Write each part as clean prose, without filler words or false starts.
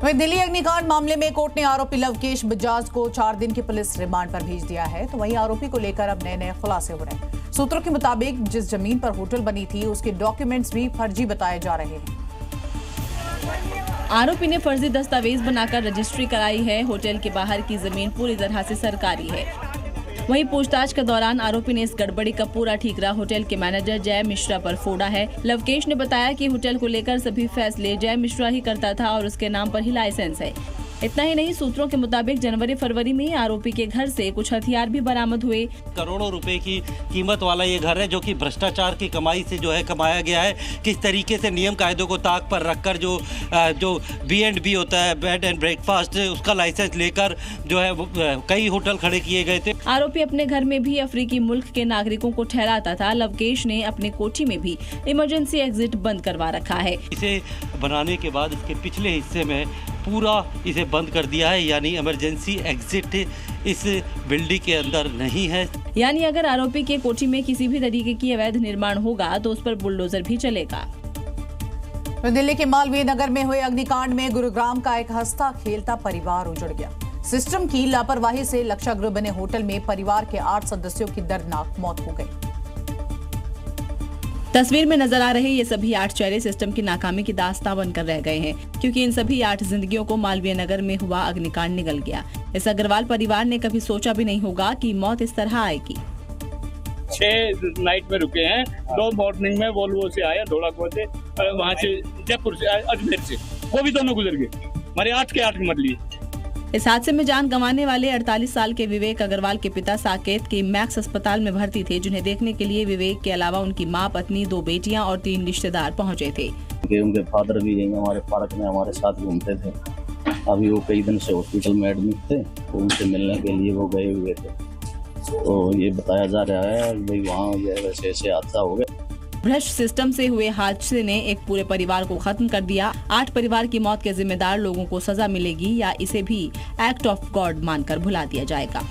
वहीं दिल्ली अग्निकांड मामले में कोर्ट ने आरोपी लवकेश बजाज को 4 दिन की पुलिस रिमांड पर भेज दिया है। तो वहीं आरोपी को लेकर अब नए खुलासे हो रहे हैं। सूत्रों के मुताबिक जिस जमीन पर होटल बनी थी उसके डॉक्यूमेंट्स भी फर्जी बताए जा रहे हैं। आरोपी ने फर्जी दस्तावेज बनाकर रजिस्ट्री कराई है। होटल के बाहर की जमीन पूरी तरह से सरकारी है। वहीं पूछताछ के दौरान आरोपी ने इस गड़बड़ी का पूरा ठीकरा होटल के मैनेजर जय मिश्रा पर फोड़ा है। लवकेश ने बताया कि होटल को लेकर सभी फैसले जय मिश्रा ही करता था और उसके नाम पर ही लाइसेंस है। इतना ही नहीं, सूत्रों के मुताबिक जनवरी-फरवरी में आरोपी के घर से कुछ हथियार भी बरामद हुए। करोड़ों रुपए की कीमत वाला ये घर है जो कि भ्रष्टाचार की कमाई से जो है कमाया गया है। किस तरीके से नियम कायदों को ताक पर रखकर जो B&B होता है, बेड एंड ब्रेकफास्ट, उसका लाइसेंस लेकर जो है कई होटल खड़े किए गए थे। आरोपी अपने घर में भी अफ्रीकी मुल्क के नागरिकों को ठहराता था। लवकेश ने अपने कोठी में भी इमरजेंसी एग्जिट बंद करवा रखा है। इसे बनाने के बाद इसके पिछले हिस्से में पूरा इसे बंद कर दिया है, यानी इमरजेंसी एग्जिट इस बिल्डिंग के अंदर नहीं है। यानी अगर आरोपी के कोठी में किसी भी तरीके की अवैध निर्माण होगा तो उस पर बुलडोजर भी चलेगा। दिल्ली के मालवीय नगर में हुए अग्निकांड में गुरुग्राम का एक हंसता खेलता परिवार उजड़ गया। सिस्टम की लापरवाही से लक्षागृह बने होटल में परिवार के 8 सदस्यों की दर्दनाक मौत हो गई। तस्वीर में नजर आ रहे ये सभी 8 चेहरे सिस्टम की नाकामी की दास्तां बनकर रह गए हैं, क्योंकि इन सभी 8 जिंदगियों को मालवीय नगर में हुआ अग्निकांड निगल गया। इस अग्रवाल परिवार ने कभी सोचा भी नहीं होगा कि मौत इस तरह आएगी। 6 नाइट में रुके हैं। 2 मॉर्निंग में वोल्वो से आया, धोलाकुआ से, वहाँ से जयपुर से, अजमेर से, वो भी दोनों गुजर गए। हमारे 8 के 8 मर लिए। इस हादसे में जान गंवाने वाले 48 साल के विवेक अग्रवाल के पिता साकेत के मैक्स अस्पताल में भर्ती थे, जिन्हें देखने के लिए विवेक के अलावा उनकी मां, पत्नी, 2 बेटियां और 3 रिश्तेदार पहुंचे थे। उनके फादर भी यहीं हमारे पार्क में हमारे साथ घूमते थे। अभी वो कई दिन से हॉस्पिटल में एडमिट थे, तो उनसे मिलने के लिए वो गए हुए थे। तो ये बताया जा रहा है भाई वहाँ वैसे ऐसे हादसा हो गया। भ्रष्ट सिस्टम से हुए हादसे ने एक पूरे परिवार को खत्म कर दिया। 8 परिवार की मौत के जिम्मेदार लोगों को सजा मिलेगी या इसे भी एक्ट ऑफ गॉड मानकर भुला दिया जाएगा।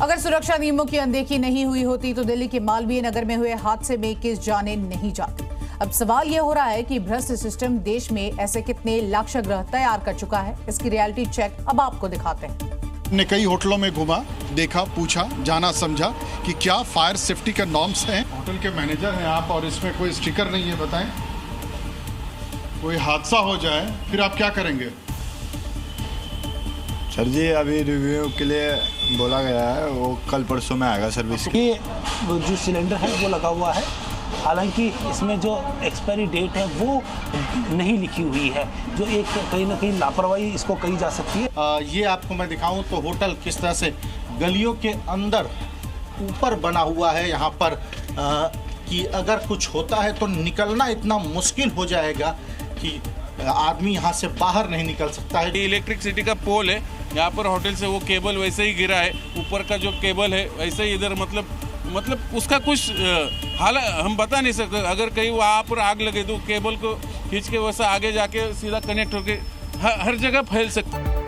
अगर सुरक्षा नियमों की अनदेखी नहीं हुई होती तो दिल्ली के मालवीय नगर में हुए हादसे में किस जाने नहीं जाती। अब सवाल ये हो रहा है कि भ्रष्ट सिस्टम देश में ऐसे कितने लाक्षागृह तैयार कर चुका है। इसकी रियलिटी चेक अब आपको दिखाते हैं। हमने कई होटलों में घुमा, देखा, पूछा, जाना, समझा कि क्या फायर सेफ्टी के नॉर्म्स हैं। होटल के मैनेजर हैं आप और इसमें कोई स्टिकर नहीं है, बताएं। कोई हादसा हो जाए फिर आप क्या करेंगे? सर जी अभी रिव्यू के लिए बोला गया है, वो कल परसों में आएगा सर्विस। ये जो सिलेंडर है वो लगा हुआ है, हालांकि इसमें जो एक्सपायरी डेट है वो नहीं लिखी हुई है, जो एक कहीं ना कहीं लापरवाही इसको कही जा सकती है। ये आपको मैं दिखाऊं तो होटल किस तरह से गलियों के अंदर ऊपर बना हुआ है यहाँ पर कि अगर कुछ होता है तो निकलना इतना मुश्किल हो जाएगा कि आदमी यहाँ से बाहर नहीं निकल सकता है। इलेक्ट्रिसिटी का पोल है यहाँ पर, होटल से वो केबल वैसे ही गिरा है, ऊपर का जो केबल है वैसे ही इधर मतलब उसका कुछ हाल हम बता नहीं सकते। अगर कहीं वहाँ पर आग लगे तो केबल को खींच के वैसा आगे जाके सीधा कनेक्ट होके हर जगह फैल सकता है।